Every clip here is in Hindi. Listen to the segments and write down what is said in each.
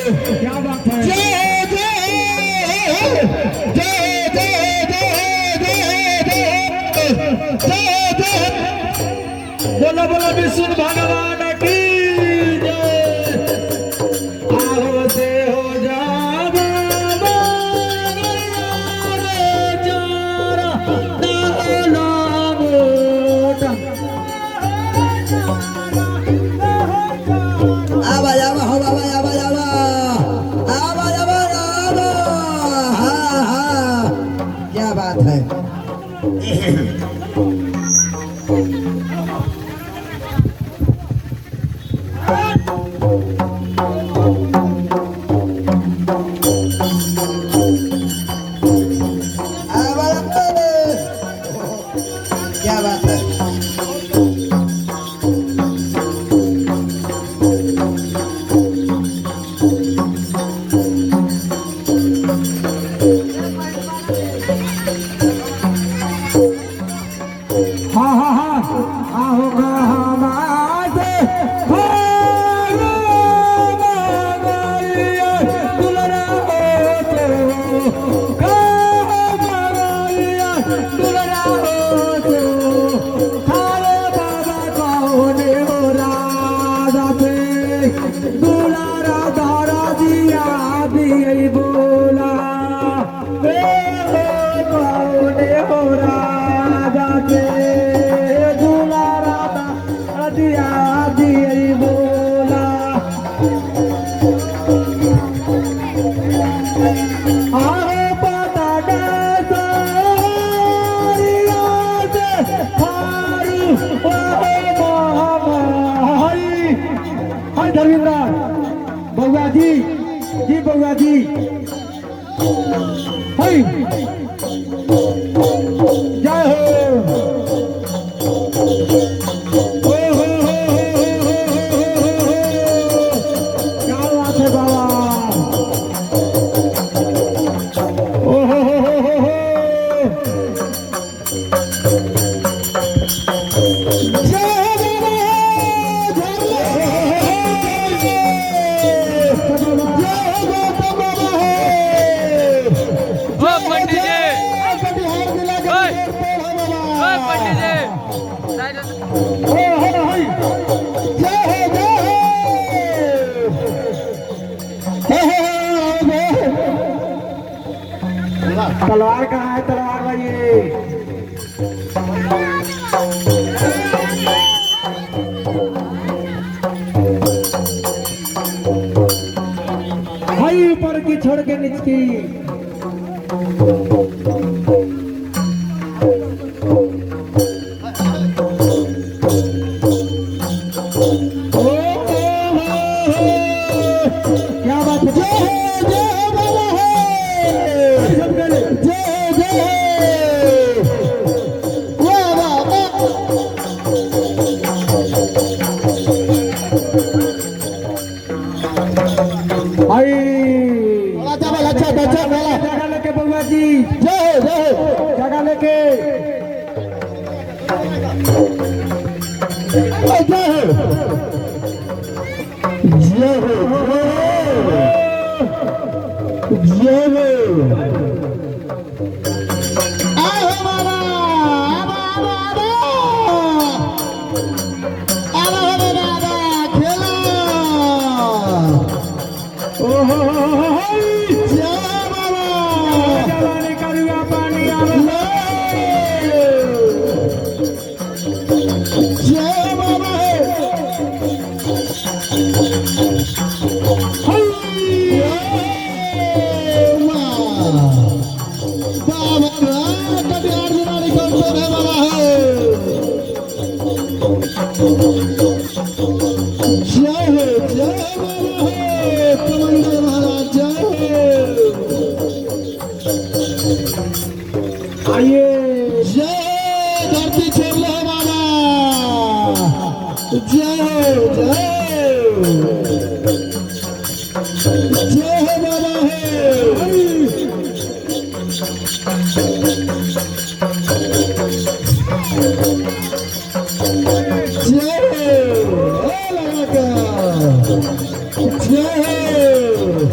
क्या बात है। जय जय जय जय जय जय। बोलो बोलो विष्णु भगवान की जय। आओ से हो जावा क्या बात है। क्या बात है। हाँ हाँ हाँ आओगा हमारे दुलरा हो दुलरा हो थारे बाबा कौन हो राजा थे दुलारा दारा दिया भी बोला कौन हो राजा थे दुलारा दारा दिया भी बोला। आरे पता कैसा हाय धर्मेंद्र बउआ जी बउआ जी हाय जय हो क्या बात है बाबा। ओ हो तलवार कहाँ है तलवार लाइए। भाई ऊपर की छोड़ के नीचे की। क्या बात है। जगह लेके बउआ जी जय जय जगह लेके आइए जय धरती छोड़ लो बाबा जय जय जय बाबा जय जय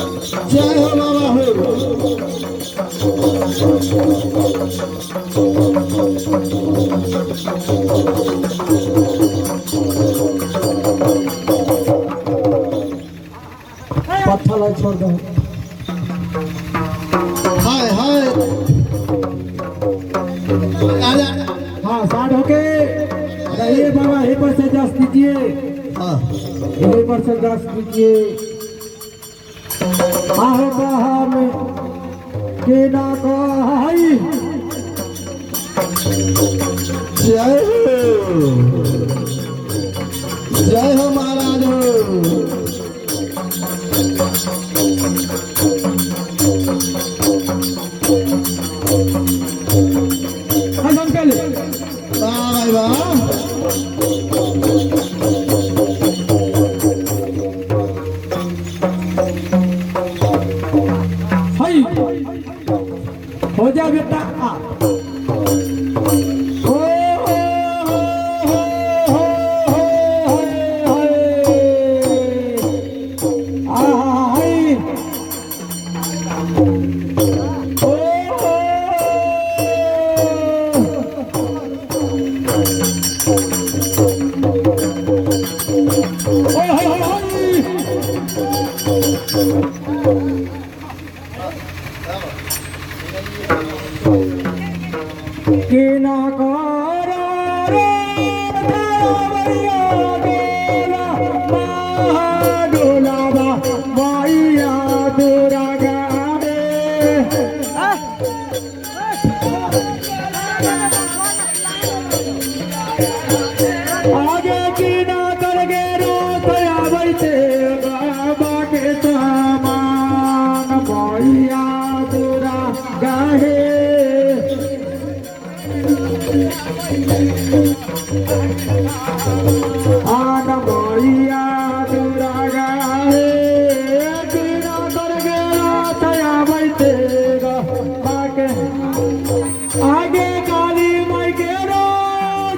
जय हो बाबा हो पत्थर छोड़ दो। हाय हाय आजा हाँ साठ होके रहिए बाबा, यहीं पर से 10 दीजिए, हाँ यहीं पर से 10 दीजिए। आहो कहा में के ना कहाई, जय हो महाराज हो हाँ अंकल वाह भाई वाह हाय हो जा बेटा आ। हो, हाय। के ना करा रे धावरिया डोला डोला माइया तोरा गावे। आगे की ना कर गे रो तया बैठे बाबा के सामान माइया तोरा गाहे। आन माइया तोरा गाहे किना कर गेला तया बैठे बाबा के। आगे काली माई के रो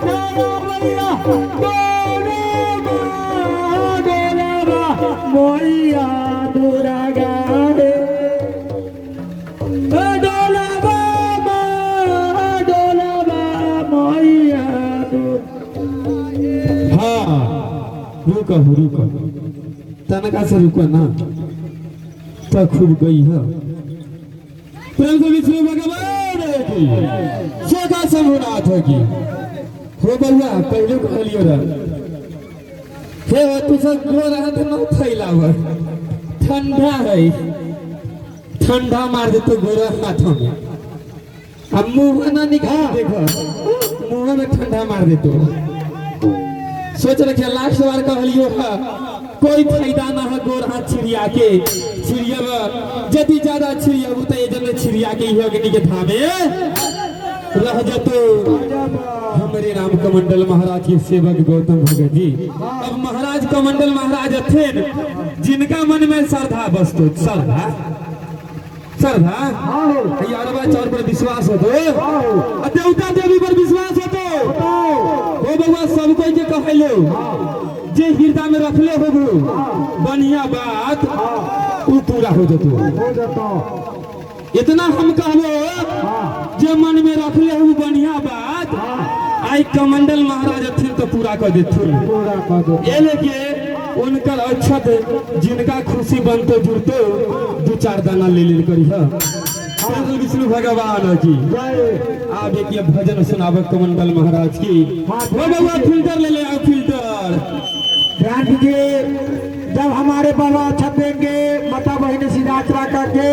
जरा मैया मोइया तोरा गाहे। रुको रुको तनका से रुको ना तो खूब गई है। प्रेम से विष्णु भगवान की सदा समुनाथ की हो बउआ पहले कहलियो रे हे तू सब गोर हाथ न फैलाव, ठंडा है, ठंडा मार दे तो गोर हाथों में। अब मुंह ना निकाल देखो, मुंह में ठंडा मार दे तो। सोच रखे लास्ट बार कहलियो है कोई फायदा ना है गोर हाथ छिड़िया के छिड़िया जदि ज्यादा छिड़िया तो ये जन छिड़िया के ही अग्नि के धामे रह जतो। हमारे राम कमंडल महाराज के सेवक गौतम भगत जी, अब महाराज कमंडल महाराज थे जिनका मन में श्रद्धा बसतो, श्रद्धा श्रद्धा यारवा चौर पर विश्वास हो तो देवता देवी पर विश्वास हो तो बउआ सब कोई के कहलो जे हृदय में रखले हो बढ़िया बात उ पूरा हो जतो। इतना हम कहबो जे मन में रखले हो बढ़िया बात आई कमंडल महाराज थे तो पूरा कर देते। ये लेके उनकर अक्षत जिनका खुशी बनतो जुड़तो 2-4 दाना ले ले करी है। विष्णु भगवान की आप एक भजन सुनाव कमंडल महाराज की। बाबा फिल्टर ले आओ फिल्टर। ध्यान दीजिए, जब हमारे बाबा छपेंगे माता बहन सीधा चला करके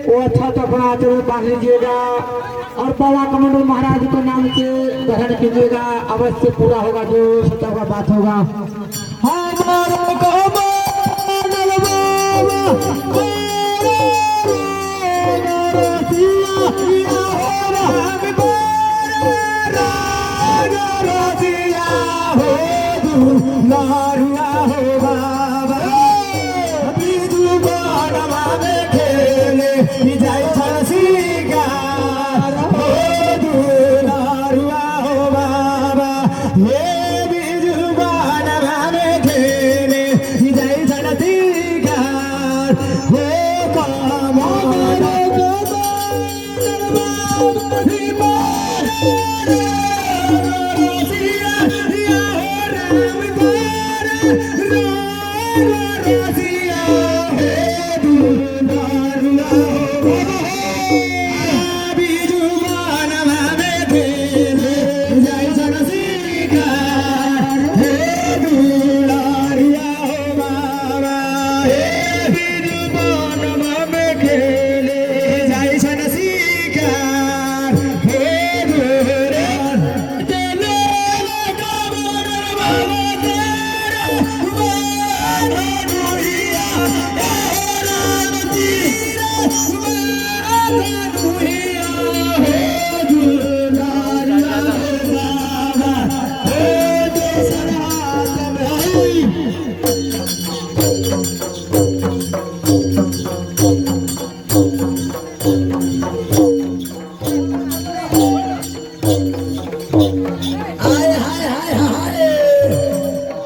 वो अच्छा तो अपना आचरण बांध लीजिएगा और बाबा कमंडल महाराज के नाम से ग्रहण कीजिएगा, अवश्य पूरा होगा जो सत्य का बात होगा।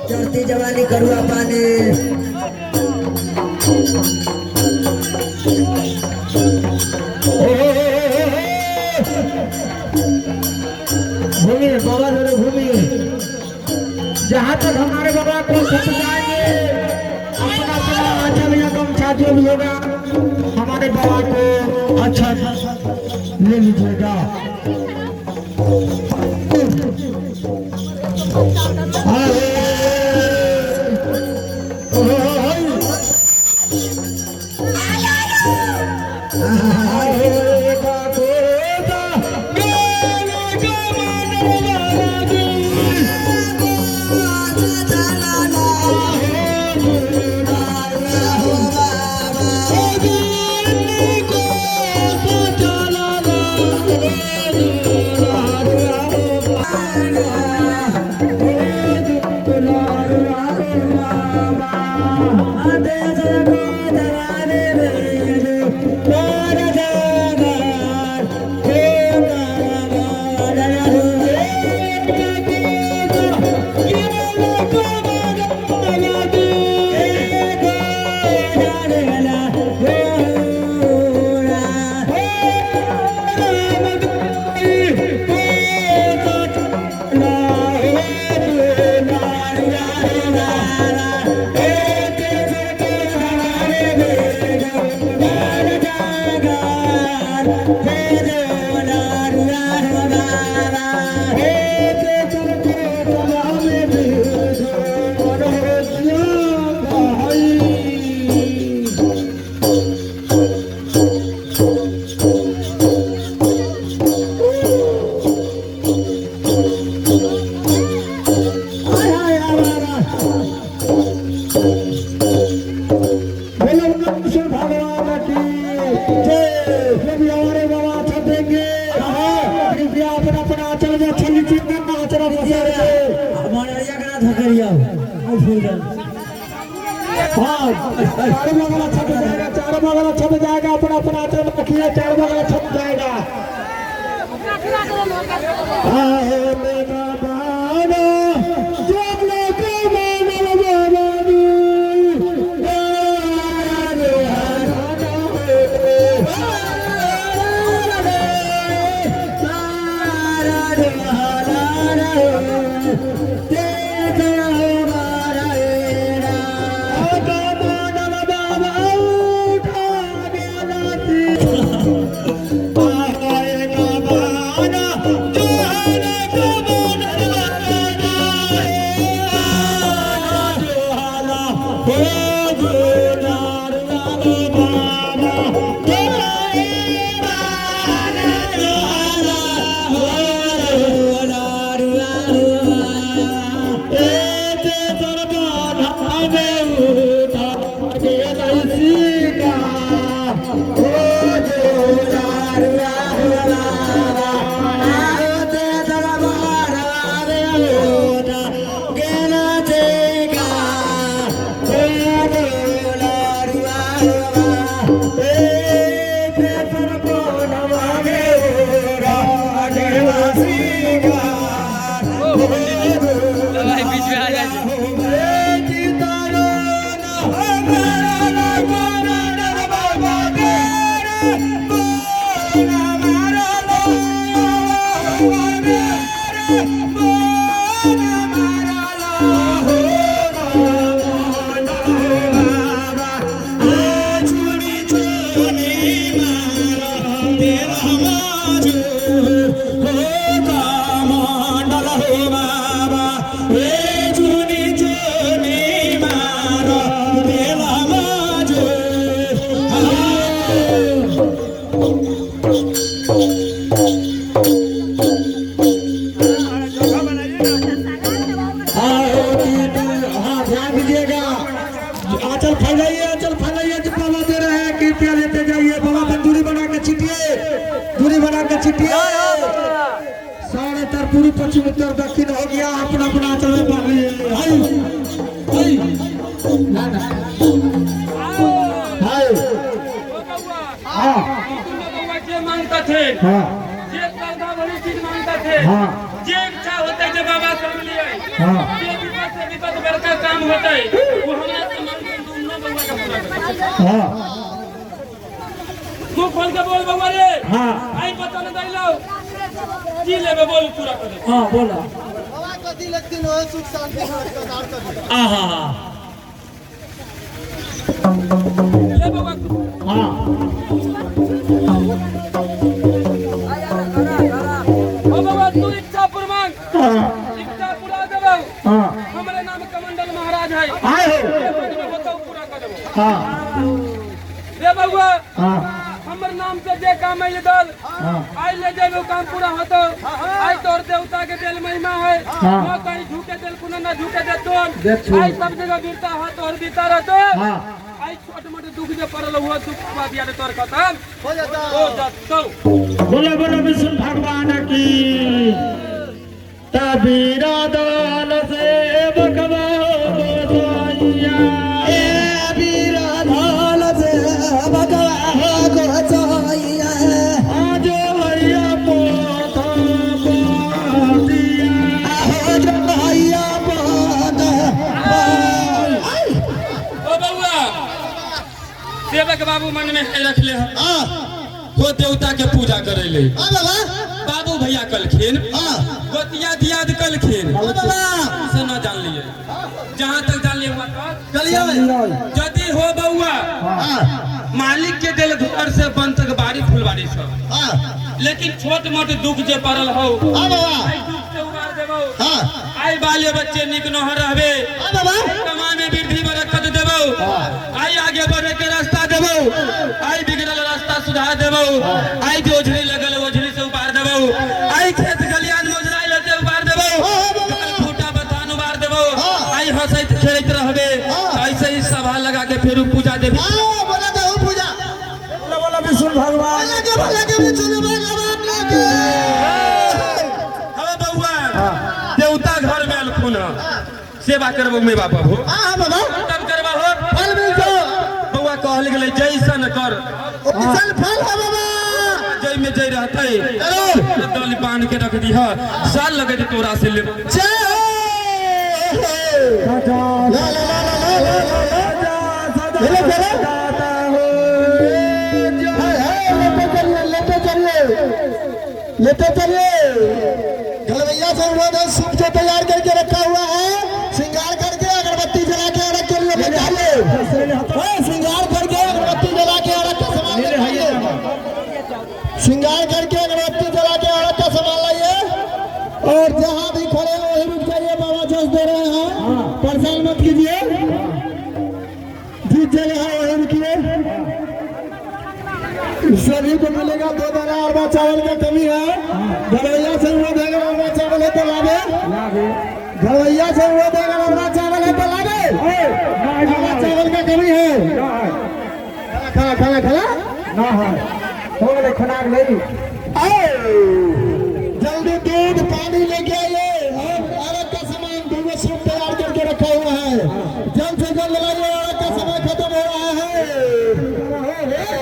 चढ़ती जवानी करुआ पानी भूमि बाबा जरा भूमि जहाँ तक हमारे बाबा को सत जाएंगे अपना अपना आंचल या गमछा जो भी होगा हमारे बाबा को अच्छा ले लीजिएगा। चारों बगल छप जाएगा अपना अपना आचरण रखिए चारों बगल छप जाएगा। Bye. हाँ ध्यान दीजिएगा। आंचल फैलाइए, आंचल फैलाइए। जो बाबा दे रहे हैं कृपया लेते जाइए। बाबा पर दूरी बना के छिटिए, दूरी बना के छिटिए। सारे तरफ पूर्व पश्चिम उत्तर दक्षिण हो गया। अपना अपना आंचल में पड़ रही है। हाय ना ना हाय हाँ जे मांगता थे, हाँ जे पौधा वाली चीज मांगता थे, हाँ जे इच्छा होता है जो बाबा से मिलिए, हाँ जे विपद से विपद बड़का काम होता है वो हमरा से मांगते दोनों बउआ का पूरा कर। हाँ मुंह खोल के बोल बउआ रे। हाँ आई पता न दैलो जी लेबे बोल पूरा कर दे। हाँ बोला बाबा कथी लगती है सुख शांति हर कर दे। आहा ले बउआ हाँ ओ बउआ तू इच्छा पूरा मांग, हाँ इच्छा पूरा देबो। हाँ हमरे नाम कमंडल महाराज है, आए हो ये बात में बताओ पूरा कर देबो। हाँ रे बउआ हाँ हमर नाम से जे काम है दल हाँ आई ले जाए वो काम पूरा होतो। आई तोर देवता के दिल महिमा है, हाँ। न कहीं झूठे दिल कुना न झूठे दे देख तो छू। आई सब जगह गिरता है तोर बीता रहतो। हाँ आई छोटे मोटे दुख जे पड़ल हुआ दुख पा दिया तोर खत्म हो जाता हो जातो। बोले बोले विष्णु भगवान की। तबीरा दान से भगवा गोसाइया बीरा दान से भगवा गोसाइया आज भैया पोता दिया आज भैया पोता। ओ बउआ सेवक बाबू मन में है रख ले हां हो देवता के पूजा करे ले। हां बाबा बाबू भैया कलखिन, हां गोतिया दियाद कलखिन, हां बाबा से न जान लिए। जहाँ तक जान लिए हुआ तो चलिए यदि हो बउआ हां मालिक के दिल घर से बन तक बाड़ी फुलवाड़ी सब, हां लेकिन छोट मोट दुख जे पड़ल हो हां बाबा आई दुख से उबार देबो। हां आई बाले बच्चे निक न रहबे, हां बाबा कमा में वृद्धि बरकत देबो। आई आगे बढ़े के रास्ता देबो, आई बिगड़ल रास्ता सुधार देबो। आई जो ओझरी लगल ओझरी से उबार देबो। आई खेत खलियान मोजराई लेते उबार देबो। फूटा बथान उबार देबो। आई हंसैत खेलैत रहबे। ऐसे ही सभा लगा के फिर पूजा देबी। हां बोला तो पूजा बोले बोले विष्णु भगवान बोला के भी चलो भगवान के। अब बउआ देवता घर में अलखुन सेवा करबो में बापा हो हां बाबा तब करबा हो फल मिल जाओ बउआ कहल गेलै जैसन कर चल फल है बाबा जय में जय रहते चलो दल बांध के रख दीह साल लगे तोरा से ले। जय राजा ला ला ला ला ला ला ला जाता हो लेते चलिए घलवैया से उन्होंने सूप से तैयार करके रखा हुआ है। श्रृंगार करके अगरबत्ती जला के अर्घ के लिए निकाले। श्रृंगार करके अगरबत्ती जला के अर्घ का सामान निकालिए। श्रृंगार करके अगरबत्ती जला के अर्घ का सामान लाइए। और जहाँ भी खड़े हो वहीं रुक जाइए। बाबा जस दे रहे हैं, परेशान मत कीजिए। जिस जगह है वहीं रुकिए। सभी को मिलेगा 2 दाना अरबा चावल का कमी है। घरवैया से वो देगा अरबा चावल है तो लावे। घरवैया से वो देगा अरबा चावल है तो लावे। अरबा चावल का कमी है। खाना खाना खाना ना है हो गए खुनाक नहीं। जल्दी दूध पानी लेके आइए। अर्घ का सामान दूध सूप तैयार करके रखा हुआ है। जल्द से जल्द लाइए। अर्घ का समय खत्म हो रहा है।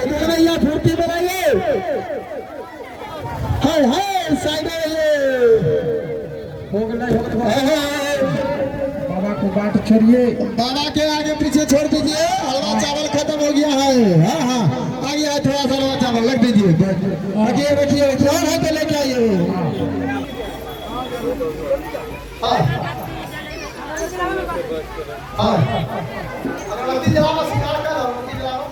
घरवैया फुर्ती बनाइए। हाय हाय साइड हो गए बाबा को बात छोड़िए। बाबा के आगे पीछे छोड़ दीजिए। हलवा चावल खत्म हो गया है। हाँ हाँ आ गया है थोड़ा सा हलवा चावल। बैठिए बैठिए बैठिए बैठिए और है तो लेके आइए हाँ हाँ अगरबत्ती जलाओ सिंगार कर अगरबत्ती जलाओ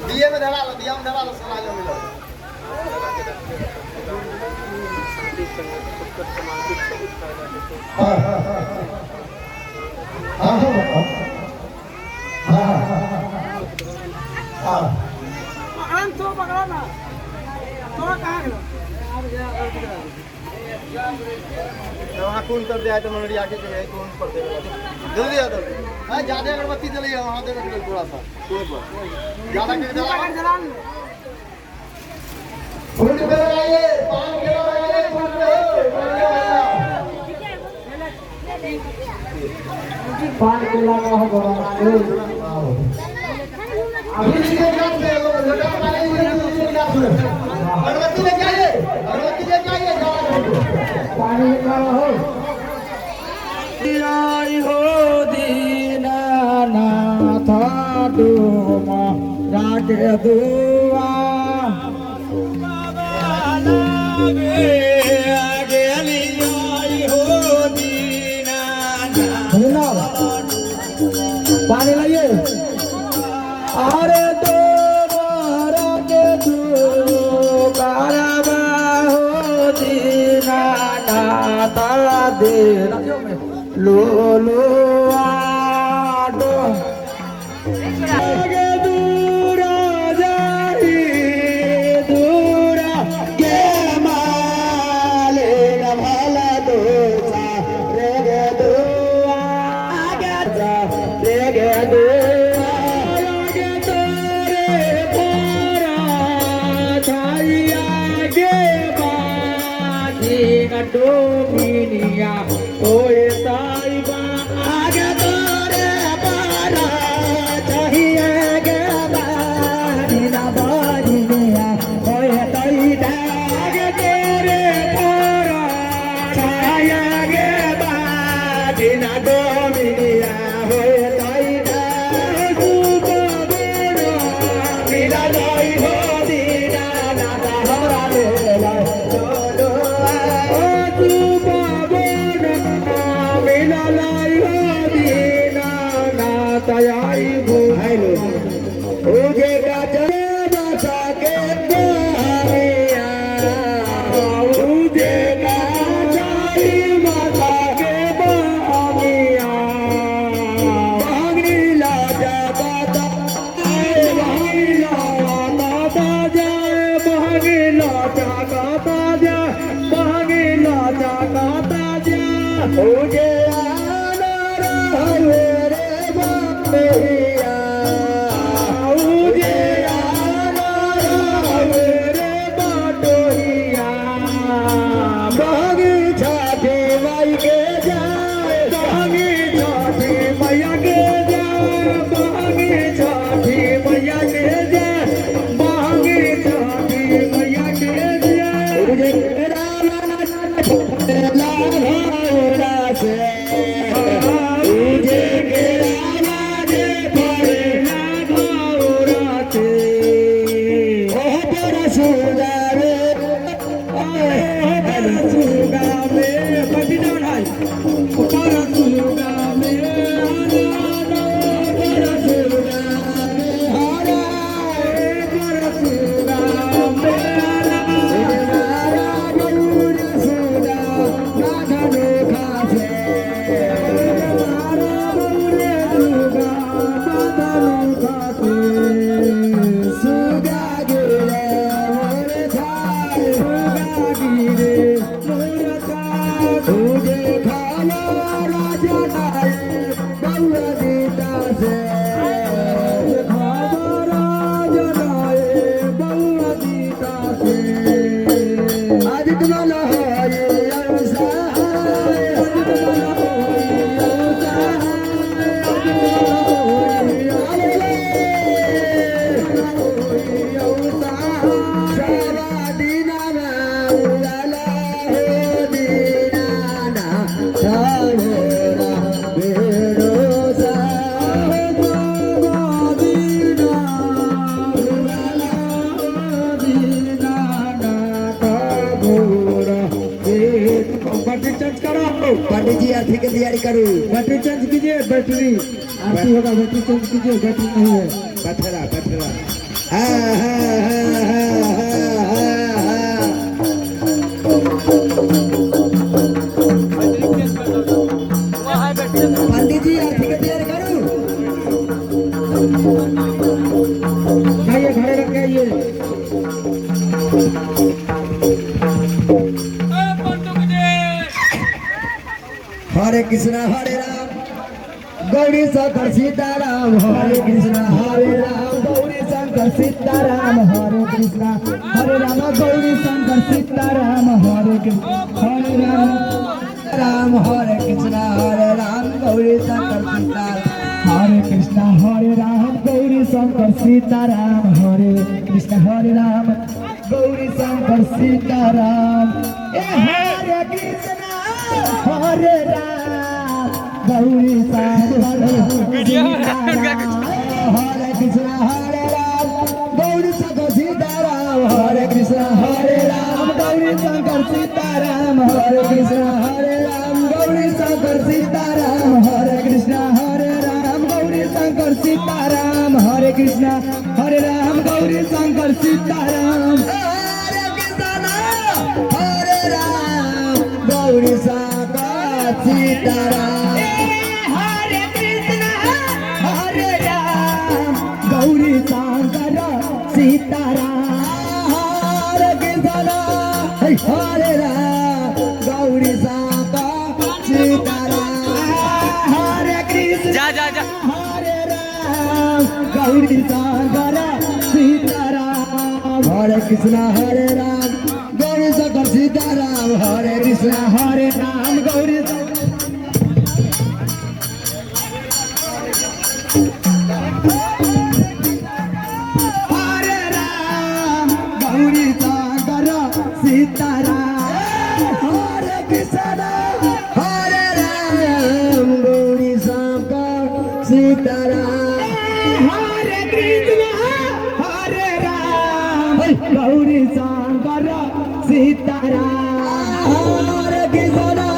दिए में धरा लो दिया में धरा लो सला जो मिलो हाँ हाँ हाँ हाँ हाँ पकड़न तो पकड़ो ना तो कहाँ गलो वहाँ कौन कर दिया है तो मनोरी आके जो है कौन पर दे जल्दी आ जल्दी हाँ ज़्यादा अगरबत्ती जली है वहाँ देना चाहिए थोड़ा सा ज़्यादा कर जला फूल पे लगाइए पान के लगाइए फूल पे पान के लगा हो बड़ा अभी नीचे जान दे लो लोटा बनाइए नीचे जान दो अगरबत्ती लेके आइए पानी लगा हो आई हो दीनानाथ डूमा राग दुआ आगे आई हो दीनानाथ पानी लाइए अरे तो मारा के तू कारवा हो दीनानाथ देना लो लो आडो आगे दूरा जाही दूरा के माले न भला दोसा रे गे दुआ आगे जा रे गे दुआ आगे तोरे पारा छाइया गे बाजी न डोमिनिया ओए साईबा आगे तोरे पारा चाहिए गे बाजी न बाजिनिया ओए तईदा आगे तोरे पारा चाहिए गे बाजी न डोमिनिया ओए तईदा तू कबीरा मिला जाई हो दीना नाता हमरा लेला चलो ओ तू मिला लाई हो दीना नाता आई बुझाइलो उजे का चले बसा के बारिया उजे का चाई बसा के बारिया भागनी ला जा बाता भागनी ला बाता जाए भागनी ला जा गाता जा भागनी ला जा गाता जा उजे आना रहे रे बापिया उजे आना रहे रे बाटोहिया भागी छाती माई के जाए भागी छाती मैया के जाए भागी छाती मैया के जाए भागी छाती मैया के जाए उजे राम से जी आरती की तैयारी करो। बैटरी चेंज कीजिए, बैटरी आरती होगा, बैटरी चेंज कीजिए, बैटरी नहीं है। पथरा पथरा हाँ हाँ हाँ हाँ हाँ हाँ। पंडित जी आरती की तैयारी करो। आइए घरे रख के आइए। हरे कृष्णा हरे राम गौरी शंकर सीताराम हरे कृष्णा हरे राम गौरी शंकर सीताराम हरे कृष्णा हरे राम गौरी शंकर सीताराम हरे कृष्णा हरे राम हरे कृष्णा हरे राम गौरी शंकर सीताराम हरे कृष्णा हरे राम गौरी शंकर सीताराम हरे कृष्णा हरे राम गौरी शंकर सीताराम। हरे कृष्णा हरे राम गौरी शंकर सीताराम। हरे कृष्णा हरे राम गौरी शंकर सीताराम हरे कृष्णा हरे राम गौरी शंकर सीताराम हरे कृष्णा हरे राम गौरी शंकर सीताराम हरे कृष्णा हरे राम गौरी शंकर सीताराम हरे कृष्णा हरे राम गौरी शंकर सीताराम हरे कृष्णा हरे राम गौरी शंकर सीताराम हरे कृष्णा हरे राम गौरी शंकर सीताराम। हरे कृष्णा हरे राम गौरी शंकर सीताराम हरे कृष्ण जा जा जा हरे राम गौरी शंकर सीताराम। हरे कृष्णा हरे राम गौरी शंकर सीताराम हरे कृष्णा हरे राम गौरी हरे राम गौरी शंकर सीताराम। हरे कृष्णा हरे राम गौरी शंकर सीताराम हरे कृष्ण हरे राम गौरी शंकर सीताराम। हरे कृष्णा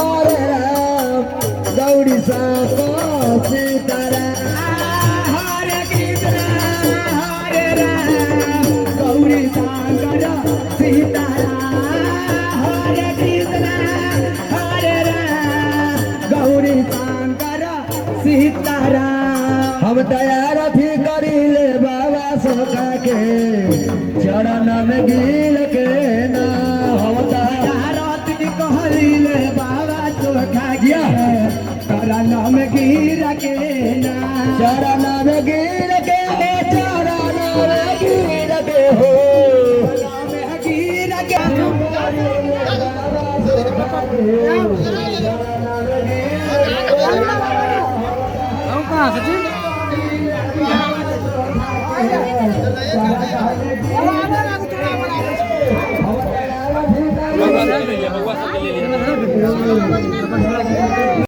हरे राम गौरी शंकर सीताराम हरे कृष्ण हरे राम गौरी शंकर सीताराम। हरे कृष्ण हरे राम गौरी शंकर सीताराम। हम तैयार थी करी ले बाबा सोका के चरण में गिल के ना हम रति कहले बाबा चोखा गया करण में गिर के ना। चरण में गिर के चरण में गिर के हो में गिर के बगुआ ले लिया बगुआ सब ले लिया